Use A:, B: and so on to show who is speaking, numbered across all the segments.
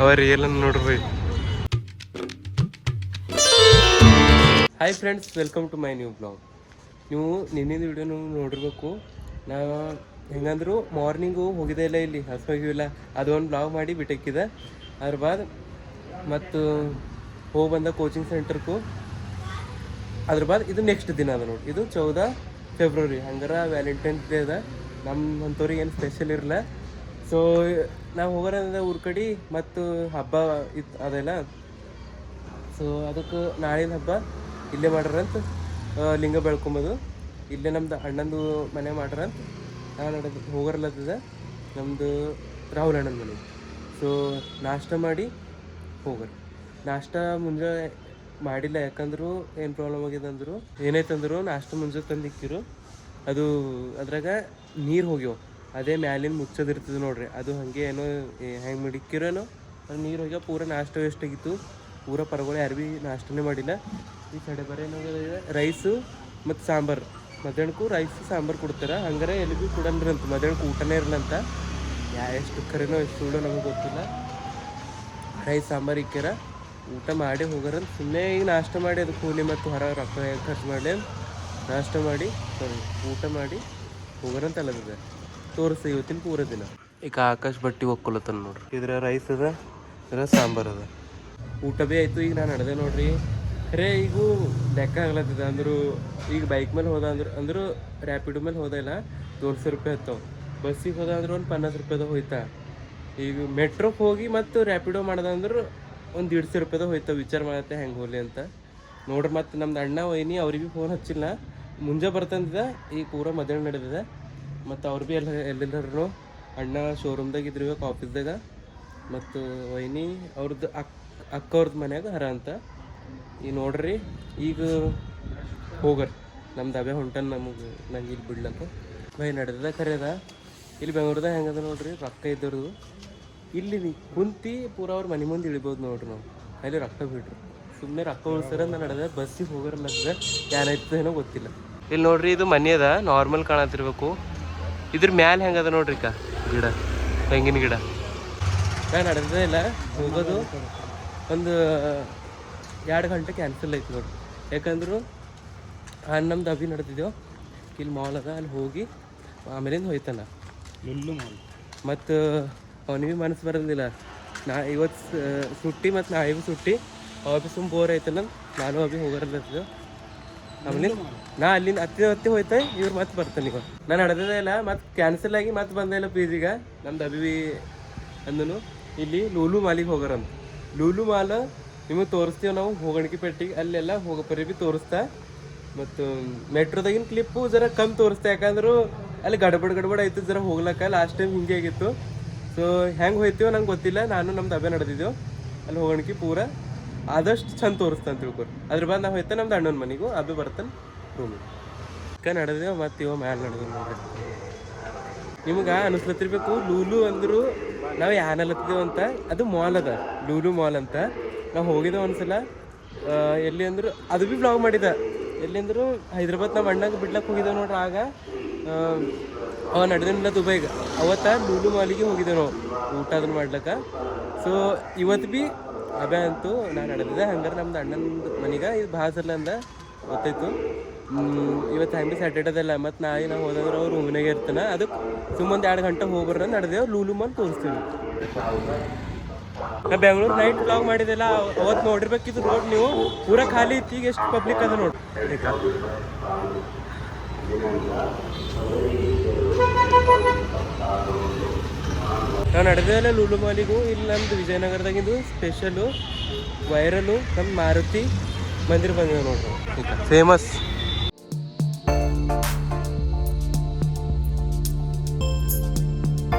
A: ಅವ್ರ ನೋಡ್ರಿ. Hi friends, welcome to my new blog. ನೀವು ನಿನ್ನಿಂದ ವಿಡಿಯೋ ನೋಡಿರ್ಬೇಕು. ನಾವು ಹೆಂಗಂದ್ರು ಮಾರ್ನಿಂಗು ಹೋಗಿದ್ದೆ ಇಲ್ಲ, ಇಲ್ಲಿ ಹಸ್ವಾಗಿಲ್ಲ, ಅದೊಂದು ಬ್ಲಾಗ್ ಮಾಡಿ ಬಿಟ್ಟಿಕ್ಕಿದೆ. ಅದ್ರ ಬಾದ್ ಮತ್ತು ಹೋಗಿ ಬಂದ ಕೋಚಿಂಗ್ ಸೆಂಟರ್ಗೂ. ಅದ್ರ ಬಾದ್ ಇದು ನೆಕ್ಸ್ಟ್ ದಿನ ಅದ ನೋಡಿ, ಇದು 14 ಫೆಬ್ರವರಿ. ಹಂಗಾರೆ ವ್ಯಾಲೆಂಟೈನ್ಸ್ ಡೇ ಅದ. ನಮ್ಮ ಅಂಥವ್ರಿಗೆ ಏನು ಸ್ಪೆಷಲ್ ಇರಲ್ಲ. ಸೊ ನಾವು ಹೋಗೋರಂದ ಊರ ಕಡೆ ಮತ್ತು ಹಬ್ಬ ಇತ್ತು ಅದೆಲ್ಲ. ಸೊ ಅದಕ್ಕೆ ನಾಳಿನ ಹಬ್ಬ ಇಲ್ಲೇ ಮಾಡ್ರಂತ, ಲಿಂಗ ಬೆಳ್ಕೊಂಬೋದು ಇಲ್ಲೇ ನಮ್ದು ಅಣ್ಣಂದು ಮನೆ ಮಾಡ್ರಂತ ನಾನು ನಡೆದು ಹೋಗೋರ್ಲತ್ತದ. ನಮ್ಮದು ರಾಹುಲ್ ಅಣ್ಣನ ಮನೆ. ಸೊ ನಾಷ್ಟ ಮಾಡಿ ಹೋಗೋರು. ನಾಷ್ಟ ಮುಂಜೆ ಮಾಡಿಲ್ಲ, ಯಾಕಂದ್ರು ಏನು ಪ್ರಾಬ್ಲಮ್ ಆಗಿದೆ ಅಂದರು, ಏನಾಯ್ತಂದ್ರು ನಾಷ್ಟ ಮುಂಜೆ ತಂದಿಕ್ಕಿರು, ಅದು ಅದ್ರಾಗ ನೀರು ಹೋಗ್ಯವ. ಅದೇ ಮ್ಯಾಲಿನ ಮುಚ್ಚೋದಿರ್ತದೆ ನೋಡ್ರಿ, ಅದು ಹಾಗೆ ಏನೋ ಹೆಂಗೆ ಮಡಿಕ್ಕಿರೋನೋ ಅದು ನೀರು ಹೋಗ್ಯಾವ. ಪೂರ ನಾಷ್ಟ ವೇಸ್ಟ್ ಆಗಿತ್ತು. ಪೂರ ಪರಗಳು ಯಾರು ಭೀ ನಾಷ್ಟನೇ ಮಾಡಿಲ್ಲ. ಈ ಕಡೆ ಬರೀ ಏನಾಗಿದೆ, ರೈಸು ಮತ್ತು ಸಾಂಬಾರು. ಮಧ್ಯಾಹ್ನಕ್ಕೂ ರೈಸ್ ಸಾಂಬಾರು ಕೊಡ್ತಾರೆ. ಹಂಗಾರೆ ಎಲ್ಲಿ ಭೀ ಕೊಡಲ್ರಿ ಅಂತ, ಮಧ್ಯಾಹ್ನಕ್ಕೆ ಊಟನೇ ಇರಲಂತ. ಎಷ್ಟು ಕರೆನೋ ಎಷ್ಟು ಸುಳ್ಳು ನಮಗೆ ಗೊತ್ತಿಲ್ಲ. ರೈಸ್ ಸಾಂಬಾರು ಇಕ್ಕ್ಯಾರ, ಊಟ ಮಾಡಿ ಹೋಗೋರಂತ. ಸುಮ್ಮನೆ ಈಗ ನಾಷ್ಟ ಮಾಡಿ ಅದಕ್ಕೆ ಕೂಲಿ ಮತ್ತು ಹೊರ ರೊಕ್ಕ ಖರ್ಚು ಮಾಡಲಿ, ನಾಷ್ಟ ಮಾಡಿ ಊಟ ಮಾಡಿ ಹೋಗೋರಂತ ಅಲ್ಲದ ತೋರಿಸ್ತಾ ಇವತ್ತಿನ ಪೂರ ದಿನ. ಈಗ ಆಕಾಶ್ ಬಟ್ಟೆ ಒಕ್ಕೊಲತ್ತನ ನೋಡ್ರಿ. ಇದ್ರ ರೈಸ್ ಅದ, ಇದ್ರ ಸಾಂಬಾರು ಅದ, ಊಟ ಭೀ ಆಯಿತು. ಈಗ ನಾನು ನಡೆದೆ ನೋಡ್ರಿ. ಖರೆ ಈಗೂ ಲೆಕ್ಕ ಆಗ್ಲತ್ತಿದೆ. ಅಂದರು ಈಗ ಬೈಕ್ ಮೇಲೆ ಹೋದ ಅಂದ್ರು ರ್ಯಾಪಿಡೋ ಮೇಲೆ ಹೋದ ಇಲ್ಲ 200 ರೂಪಾಯಿ ಹತ್ತವ. ಬಸ್ಸಿಗೆ ಹೋದ ಅಂದ್ರೆ ಒಂದು 50 ರೂಪಾಯಿದಾಗ ಹೋಯ್ತಾ. ಈಗ ಮೆಟ್ರೋಕ್ಕೆ ಹೋಗಿ ಮತ್ತು ರ್ಯಾಪಿಡೋ ಮಾಡ್ದಂದ್ರೆ ಒಂದು 150 ರೂಪಾಯಿದಾಗ ಹೋಯ್ತಾವೆ. ವಿಚಾರ ಮಾಡತ್ತೆ ಹೆಂಗೆ ಹೋಗ್ಲಿ ಅಂತ ನೋಡ್ರಿ. ಮತ್ತು ನಮ್ದು ಅಣ್ಣ ವೈನಿ ಅವ್ರಿಗೆ ಭೀ ಫೋನ್ ಹಚ್ಚಿಲ್ಲ, ಮುಂಜೆ ಬರ್ತಂದಿದೆ. ಈಗ ಪೂರ ಮಧ್ಯಾಹ್ನ ನಡೆದಿದೆ. ಮತ್ತು ಅವ್ರು ಭೀ ಎಲ್ಲೆಲ್ಲರೂ ಅಣ್ಣ ಶೋರೂಮ್ದಾಗ ಇದ್ರು, ಇವಾಗ ಆಫೀಸ್ದಾಗ. ಮತ್ತು ವೈನಿ ಅವ್ರದ್ದು ಅಕ್ಕವ್ರದ್ದು ಮನ್ಯಾಗ ಹರ ಅಂತ. ಈಗ ನೋಡ್ರಿ, ಈಗ ಹೋಗರ್ ನಮ್ದು ಅವೇ ಹೊಂಟನ್ ನಂಗೆ ಇಲ್ಲಿ ಬಿಡ್ಲಕ್ಕ ಬೈ ನಡೆದ ಖರೇದ. ಇಲ್ಲಿ ಬೆಂಗ್ಳೂರ್ದಾಗ ಹೆಂಗದ ನೋಡ್ರಿ, ರೊಕ್ಕ ಇದ್ದವ್ರದು ಇಲ್ಲಿ ಕುಂತು ಪೂರ ಅವ್ರ ಮನೆ ಮುಂದೆ ಇಳಿಬೋದು ನೋಡ್ರಿ. ನಾವು ಅಲ್ಲಿ ರೊಕ್ಕ ಬಿಡ್ರಿ, ಸುಮ್ಮನೆ ರೊಕ್ಕ ಉಳಿಸ್ತಾರ. ನಾನು ನಡೆದ ಬಸ್ಸಿಗೆ ಹೋಗೋರಲ್ಲ, ಏನಾಯ್ತು ಏನೋ ಗೊತ್ತಿಲ್ಲ. ಇಲ್ಲಿ ನೋಡ್ರಿ, ಇದು ಮನೆ ಅದ, ನಾರ್ಮಲ್ ಕಾಣತ್ತಿರ್ಬೇಕು. ಇದ್ರ ಮ್ಯಾಲೆ ಹೆಂಗದ ನೋಡ್ರಿ ಗಿಡ, ತೆಂಗಿನ ಗಿಡ. ನಾನು ನಡೆದೇ ಇಲ್ಲ, ಹೋಗೋದು ಒಂದು 2 ಗಂಟೆ ಕ್ಯಾನ್ಸಲ್ ಆಯ್ತು ನೋಡ್ರಿ. ಯಾಕಂದ್ರು ನಮ್ದು ಅಭಿ ನಡೆದಿದ್ದೆವು. ಇಲ್ಲಿ ಮಾಲ್ ಅದ, ಅಲ್ಲಿ ಹೋಗಿ ಆಮೇಲಿಂದ ಹೋಯ್ತಾನ ಲುಲ್ಲು ಮಾಲ್. ಮತ್ತು ಅವನಿಗೆ ಮನಸ್ಸು ಬರೋದಿಲ್ಲ. ಇವತ್ತು ಸುಟ್ಟಿ ಮತ್ತು ನಾಳೆಗೂ ಸುಟ್ಟಿ. ಅಭಿ ಸುಮ್ಮ ಬೋರ್ ಆಯ್ತಲ್ಲ, ನಾನು ಅಭಿ ಹೋಗೋರಲ್ಲಿದ್ದು. ಆಮೇಲೆ ನಾ ಅಲ್ಲಿಂದ ಹತ್ತಿ ಹೋಯ್ತಾ, ಇವ್ರು ಮತ್ತೆ ಬರ್ತಾನೆ. ಈಗ ನಾನು ನಡೆದೇ ಇಲ್ಲ, ಮತ್ತು ಕ್ಯಾನ್ಸಲ್ ಆಗಿ ಮತ್ತೆ ಬಂದೇ ಇಲ್ಲ ಪೀಜಿಗೆ. ನಮ್ದು ಅಭಿ ಅಂದನು ಇಲ್ಲಿ ಲೂಲು ಮಾಲಿಗೆ ಹೋಗೋರಂತ. ಲೂಲು ಮಾಲ್ ನಿಮಗೆ ತೋರಿಸ್ತೀವಿ ನಾವು, ಹೋಗಣಿಕೆ ಪೆಟ್ಟಿಗೆ ಅಲ್ಲೆಲ್ಲ ಹೋಗೋಪರಿ ಭೀ ತೋರಿಸ್ತಾ. ಮತ್ತು ಮೆಟ್ರೋದಾಗಿನ ಕ್ಲಿಪ್ಪು ಜರ ಕಮ್ಮಿ ತೋರಿಸ್ತಾ, ಯಾಕಂದ್ರೆ ಅಲ್ಲಿ ಗಡ್ಬಡ್ ಆಯ್ತು ಜರ ಹೋಗ್ಲಕ್ಕ. ಲಾಸ್ಟ್ ಟೈಮ್ ಹಿಂಗೆ ಆಗಿತ್ತು. ಸೊ ಹೆಂಗೆ ಹೋಯ್ತೀವೋ ನಂಗೆ ಗೊತ್ತಿಲ್ಲ. ನಾನು ನಮ್ದು ಅಭ್ಯ ನಡೆದಿದ್ದೆವು. ಅಲ್ಲಿ ಹೋಗಣಿಕೆ ಪೂರ ಆದಷ್ಟು ಚಂದ ತೋರಿಸ್ತಾನೆ ತಿಳ್ಕೊರಿ. ಅದ್ರ ಬಾದ್ ನಾವು ಹೋಯ್ತಾ ನಮ್ದು ಅಣ್ಣನ ಮನೆಗೂ ಅಭಿ ಬರ್ತಾನೆ ರೂಮಿಗೆ. ನಡೆದೇವು ಮತ್ತು ಇವ ಮ್ಯಾಲೆ ನಡೆದೇವು ನೋಡ್ರಿ. ನಿಮ್ಗೆ ಅನಿಸ್ಲತ್ತಿರ್ಬೇಕು ಲೂಲು ಅಂದರು ನಾವು ಯಾನಲ್ಲತ್ತಿದ್ದೇವೆ ಅಂತ. ಅದು ಮಾಲ್ ಅದ, ಲೂಲು ಮಾಲ್ ಅಂತ. ನಾವು ಹೋಗಿದ್ದೇವೆ ಒಂದ್ಸಲ. ಎಲ್ಲಿ ಅಂದರು ಅದು ಭೀ ಬ್ಲಾಗ್ ಮಾಡಿದ. ಎಲ್ಲಿ ಅಂದರು ಹೈದ್ರಾಬಾದ್ ನಮ್ಮ ಅಣ್ಣಗೆ ಬಿಡ್ಲಕ್ಕೆ ಹೋಗಿದ್ದೇವೆ ನೋಡ್ರಿ. ಆಗ ಅವ ನಡೆದಿಲ್ಲ ದುಬೈಗೆ. ಅವತ್ತ ಲೂಲು ಮಾಲಿಗೆ ಹೋಗಿದ್ದೇವೆ ನಾವು ಊಟ ಅದನ್ನು ಮಾಡ್ಲಕ್ಕ. ಸೊ ಇವತ್ತು ಭೀ ಅಭ್ಯ ಅಂತೂ ನಾನು ನಡೆದಿದ್ದೆ. ಹಂಗಾರೆ ನಮ್ದು ಅಣ್ಣನ ಮನೆಗೆ ಇದು ಭಾಸಲ್ಲ ಅಂದ ಗೊತ್ತಾಯ್ತು. ಇವತ್ತು ಹೆಂಗೆ ಸ್ಯಾಟರ್ಡೇದಲ್ಲ, ಮತ್ತು ನಾಳೆ ನಾವು ಹೋದಂದ್ರೆ ಅವ್ರು ರೂಮಿನಾಗೆ ಇರ್ತಾನೆ. ಅದಕ್ಕೆ ಸುಮ್ಮೊಂದು 2 ಗಂಟೆ ಹೋಗ್ಬರ್ರ ನಡೆದೇವು. ಲೂಲು ಮಾಲ್ ತೋರಿಸ್ತೀವಿ. ನಾ ಬೆಂಗ್ಳೂರು ನೈಟ್ ಬ್ಲಾಗ್ ಮಾಡಿದೆಲ್ಲ ಅವತ್ತು ನೋಡಿರ್ಬೇಕಿದ್ದು ರೋಡ್. ನೀವು ಪೂರ ಖಾಲಿ ಇತ್ತು, ಈಗ ಎಷ್ಟು ಪಬ್ಲಿಕ್ ಅದ ನೋಡಿ. ನಾವು ನಡೆದೇವಲ್ಲ ಲೂಲು ಮಾಲಿಗೂ. ಇಲ್ಲಿ ನಮ್ದು ವಿಜಯನಗರದಾಗಿಂದು ಸ್ಪೆಷಲು ವೈರಲು ನಮ್ಮ ಮಾರುತಿ ಮಂದಿರ ಬಂದಿದೆ ನೋಡ್ರಿ, ಫೇಮಸ್.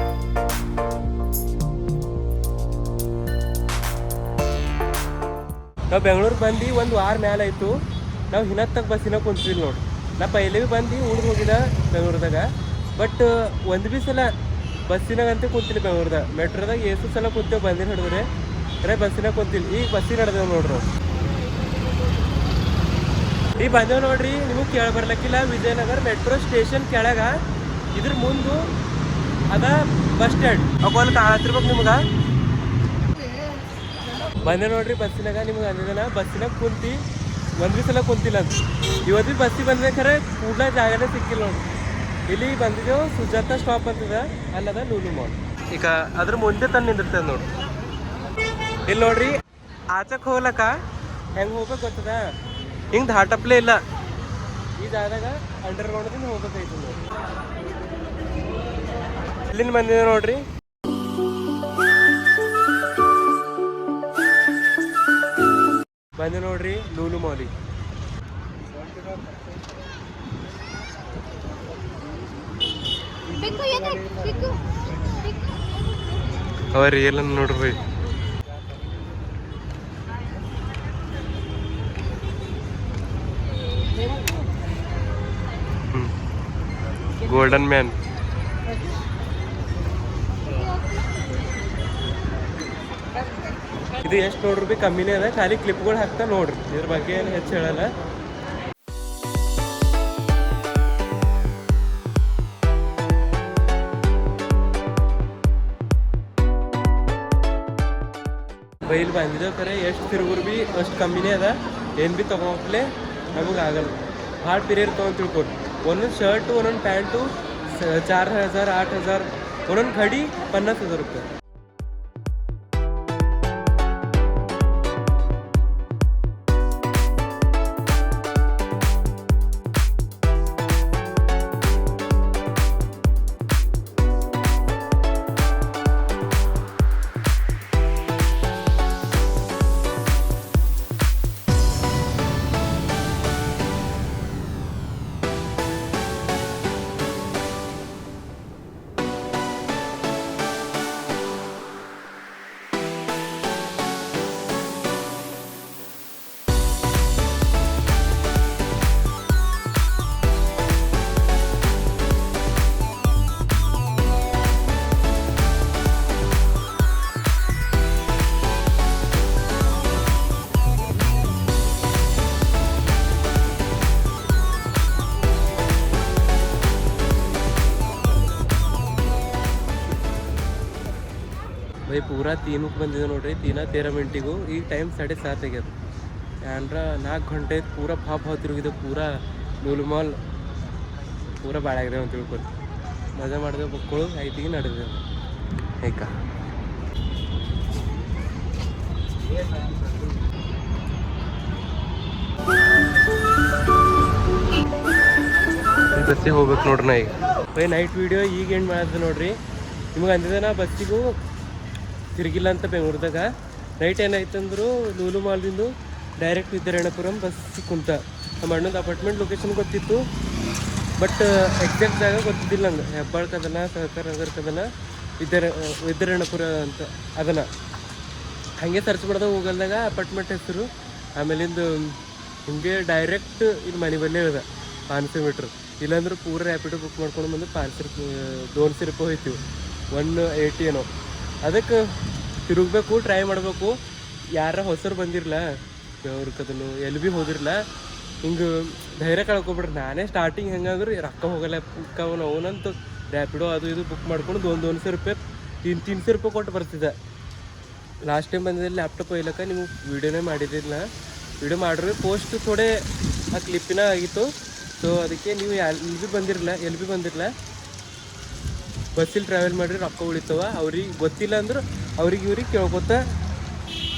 A: ನಾವು ಬೆಂಗ್ಳೂರಿಗೆ ಬಂದು 1 ವಾರ ಮೇಲೆ ಆಯಿತು. ನಾವು ಹಿನ್ನತ್ತಕ್ಕೆ ಬಸ್ಸಿನಾಗ ಕುಂತಿಲ್ಲ ನೋಡ್ರಿ. ನಾ ಪೈಲೆ ಭೀ ಬಂದು ಉಳ್ದು ಹೋಗಿದ್ದ ಬೆಂಗ್ಳೂರ್ದಾಗ. ಬಟ್ ಒಂದು ಭೀ ಸಲ ಬಸ್ಸಿನಾಗಂತೂ ಕುಂತಿಲ್ಲ ಬೆಂಗ್ಳೂರ್ದಾಗ. ಮೆಟ್ರೋದಾಗ ಎಷ್ಟು ಸಲ ಕುಂತೇವೆ ಬಂದಿನ ಹಿಡಿದ್ರೆ, ಬರೀ ಬಸ್ಸಿನಾಗ ಕುಂತಿಲ್ಲ. ಈಗ ಬಸ್ಸಿಗೆ ನಡೆದೇವು ನೋಡ್ರಿ. ಈ ಬಂದೇವ್ ನೋಡ್ರಿ, ನಿಮಗೆ ಕೇಳ ಬರ್ಲಕ್ಕಿಲ್ಲ, ವಿಜಯನಗರ ಮೆಟ್ರೋ ಸ್ಟೇಷನ್ ಕೆಳಗ ಇದ್ರ ಮುಂದು ಅದ ಬಸ್ ಸ್ಟ್ಯಾಂಡ್ ಅಕೋಲ್ ಕಾಣತ್ತಿರ್ಬೇಕು ನಿಮ್ಗೆ. ಬಂದೆ ನೋಡ್ರಿ ಬಸ್ಸಿನಾಗ, ನಿಮ್ಗೆ ಅಂದಿದ್ದಾನ ಬಸ್ಸಿನಾಗ ಕುಂತಿ ಒಂದ್ ಸಲ ಕುಂತಿಲ್ಲ ಅಂತ. ಇವತ್ತು ಬಸ್ಸಿಗೆ ಬಂದ್ರೆ ಖರೆ ಕೂಡ್ಲ ಜಾಗನೇ ಸಿಕ್ಕಿಲ್ಲ ನೋಡಿ. ಇಲ್ಲಿ ಬಂದಿದ್ದೆವು ಸುಜಾತ ಸ್ಟಾಪ್ ಅಂತದ, ಅಲ್ಲದ ಲೂಲು ಮಾಲ್. ಈಗ ಅದ್ರ ಮುಂದೆ ತಂದು ನಿಂದಿರ್ತದೆ ನೋಡಿ. ಇಲ್ಲಿ ನೋಡ್ರಿ ಆಚಕ್ ಹೋಗ್ಲಕ್ಕ ಹೆಂಗೆ ಹೋಗ್ಬೇಕು ಗೊತ್ತದ, ಹಿಂಗೆ ದಾಟಪ್ಲೇ ಇಲ್ಲ. ಈ ಜಾಗದಾಗ ಅಂಡರ್ ಗ್ರೌಂಡ್ದಿಂದ ಹೋಗ್ಬೇಕಾಯ್ತು ನೋಡಿ. ಇಲ್ಲಿಂದ ಬಂದಿದೆ ನೋಡ್ರಿ. ಬಂದೆ ನೋಡ್ರಿ ಲೂಲು ಮಾಲಿಗೆ. ಅವ್ರಿ ಎಲ್ಲ ನೋಡ್ರಿ. ಗೋಲ್ಡನ್ ಮ್ಯಾನ್ ಇದು ಎಷ್ಟು ನೋಡ್ರಿ ಬಿ ಕಮ್ಮಿನೇ ಅದ, ಖಾಲಿ ಕ್ಲಿಪ್ಗಳು ಹಾಕ್ತಾ ನೋಡ್ರಿ, ಇದ್ರ ಬಗ್ಗೆ ಏನು ಹೆಚ್ಚು ಹೇಳಲ್ಲ. ಬೈಲ್ ಬಂದಿದ್ದೇವೆ ಖರೆ ಎಷ್ಟು ತಿರುಗುರು ಬಿ ಅಷ್ಟು ಕಮ್ಮಿನೇ ಅದ. ಏನು ಬಿ ತೊಗೊಂಡ್ಲೆ ನಮಗೆ ಆಗಲ್ಲ, ಭಾಳ ಪಿರಿಯರ್ ತೊಗೊಂಡು ತಿಳ್ಕೊರಿ. ಒಂದೊಂದು ಶರ್ಟು ಒಂದೊಂದು ಪ್ಯಾಂಟು 4000 8000, ಒಂದೊಂದು घडी 50,000 रुपये. ಬೈ ಪೂರಾ 3ಕ್ಕೆ ಬಂದಿದೆ ನೋಡ್ರಿ, 3:13 ಮಿನಿಟಿಗೂ. ಈಗ ಟೈಮ್ 7:30 ಆಗ್ಯದ. ಅಂದ್ರೆ 4 ಗಂಟೆ ಪೂರಾ ಭಾವ ತಿರುಗಿದೆ. ಪೂರಾ ಲೂಲು ಮಾಲ್ ಪೂರಾ ಬಾಳಾಗಿದೆ ಅಂತ ತಿಳ್ಕೊಂಡು ಮಜಾ ಮಾಡಿದೆವು. ಮಕ್ಕಳು 5ಗೆ ನಡೆದೆವು. ಏಕ ಬಸ್ಸಿಗೆ ಹೋಗ್ಬೇಕು ನೋಡ್ರಿ. ನಾ ಈಗ ಬೈ ನೈಟ್ ವೀಡಿಯೋ ಈಗ ಏನು ಮಾಡಿದೆ ನೋಡ್ರಿ. ನಿಮ್ಗೆ ಅಂದಿದೆ ನಾ ಬಸ್ಸಿಗೂ ತಿರುಗಿಲ್ಲ ಅಂತ ಬೆಂಗಳೂರದಾಗ. ನೈಟ್ ಏನಾಯ್ತಂದ್ರು ಲೂಲು ಮಾಲ್ದಿಂದ ಡೈರೆಕ್ಟ್ ವಿದ್ಯಾರಣ್ಯಪುರಂ ಬಸ್ಸಿಗೆ ಕುಂತ. ನಮ್ಮ ಅಣ್ಣಂದು ಅಪಾರ್ಟ್ಮೆಂಟ್ ಲೊಕೇಶನ್ ಗೊತ್ತಿತ್ತು, ಬಟ್ ಎಕ್ಸಾಕ್ಟ್ ಜಾಗ ಗೊತ್ತಿದ್ದಿಲ್ಲ ನಂಗೆ. ಹೆಬ್ಬಾಳ್ಕದನ, ಸಹಕಾರ ನಗರಕ್ಕದನ, ವಿದ್ಯಾರಣ್ಯಪುರ ಅಂತ ಅದನ್ನು ಹಾಗೆ ಸರ್ಚ್ ಮಾಡಿದಾಗ ಗೂಗಲ್ದಾಗ ಅಪಾರ್ಟ್ಮೆಂಟ್ ಹೆಸರು. ಆಮೇಲಿಂದು ಹಿಂಗೆ ಡೈರೆಕ್ಟ್ ಇಲ್ಲಿ ಮನೆ ಬಲ್ಲೇ ಇಳಿದ 500 ಮೀಟ್ರ್. ಇಲ್ಲಾಂದ್ರೆ ಪೂರ ರ್ಯಾಪಿಡೋ ಬುಕ್ ಮಾಡ್ಕೊಂಡು ಬಂದು 200 ರೂಪಾಯಿ ಹೋಯ್ತೀವಿ, 180 ಏನೋ. ಅದಕ್ಕೆ ತಿರುಗಬೇಕು, ಟ್ರೈ ಮಾಡಬೇಕು. ಯಾರ ಹೊಸರು ಬಂದಿರಲ್ಲ ಬೆವ್ರಕದನು ಎಲ್ಲಿ ಭೀ ಹೋದಿರಲ್ಲ, ಹಿಂಗೆ ಧೈರ್ಯ ಕಳ್ಕೊಬಿಡ್ರಿ. ನಾನೇ ಸ್ಟಾರ್ಟಿಂಗ್ ಹೆಂಗಂದ್ರೆ ರೊಕ್ಕ ಹೋಗಲ್ಲ ಅವನಂತೂ ರ್ಯಾಪಿಡೋ ಅದು ಇದು ಬುಕ್ ಮಾಡ್ಕೊಂಡು 200 ರೂಪಾಯಿ 300 ರೂಪಾಯಿ ಕೊಟ್ಟು ಬರ್ತಿದ್ದೆ. ಲಾಸ್ಟ್ ಟೈಮ್ ಬಂದಿದ್ದಲ್ಲಿ ಲ್ಯಾಪ್ಟಾಪ್ ಒಯ್ಲಕ್ಕ ನಿಮಗೆ ವೀಡಿಯೋನೇ ಮಾಡಿದ್ದಿಲ್ಲ. ವೀಡಿಯೋ ಮಾಡಿರಿ ಪೋಸ್ಟ್ ಥೋಡೆ ಆ ಕ್ಲಿಪ್ಪಿನ ಆಗಿತ್ತು. ಸೊ ಅದಕ್ಕೆ ನೀವು ಎಲ್ಲಿ ಭೀ ಬಂದಿರಲ್ಲ ಬಸ್ಸಲ್ಲಿ ಟ್ರಾವೆಲ್ ಮಾಡಿರಿ, ರೊಕ್ಕ ಉಳಿತವ. ಅವ್ರಿಗೆ ಗೊತ್ತಿಲ್ಲ ಅಂದ್ರೆ ಇವ್ರಿಗೆ ಕೇಳ್ಕೊತಾ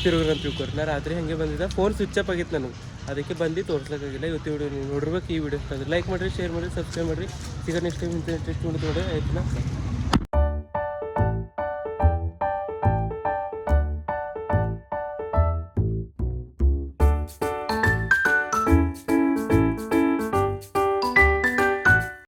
A: ತಿರುಗ್ರಿ ಅಂತ ತಿಳ್ಕೊರಿ. ನಾ ರಾತ್ರಿ ಹಾಗೆ ಬಂದಿದ್ದೆ, ಫೋನ್ ಸ್ವಿಚ್ ಅಪ್ ಆಗಿತ್ತು ನನಗೆ, ಅದಕ್ಕೆ ಬಂದು ತೋರಿಸ್ಲಿಕ್ಕಾಗಿಲ್ಲ. ಇವತ್ತು ವಿಡಿಯೋ ನೀವು ನೋಡಿರ್ಬೇಕು. ಈ ವಿಡಿಯೋ ಇಷ್ಟ ಲೈಕ್ ಮಾಡಿರಿ, ಶೇರ್ ಮಾಡಿರಿ, ಸಬ್ಸ್ಕ್ರೈಬ್ ಮಾಡಿರಿ. ಈಗ ನೆಕ್ಸ್ಟ್ ಟೈಮ್ ಇಂಟ್ರೆಸ್ಟ್ ನೋಡಿ ಆಯ್ತು ನಾ.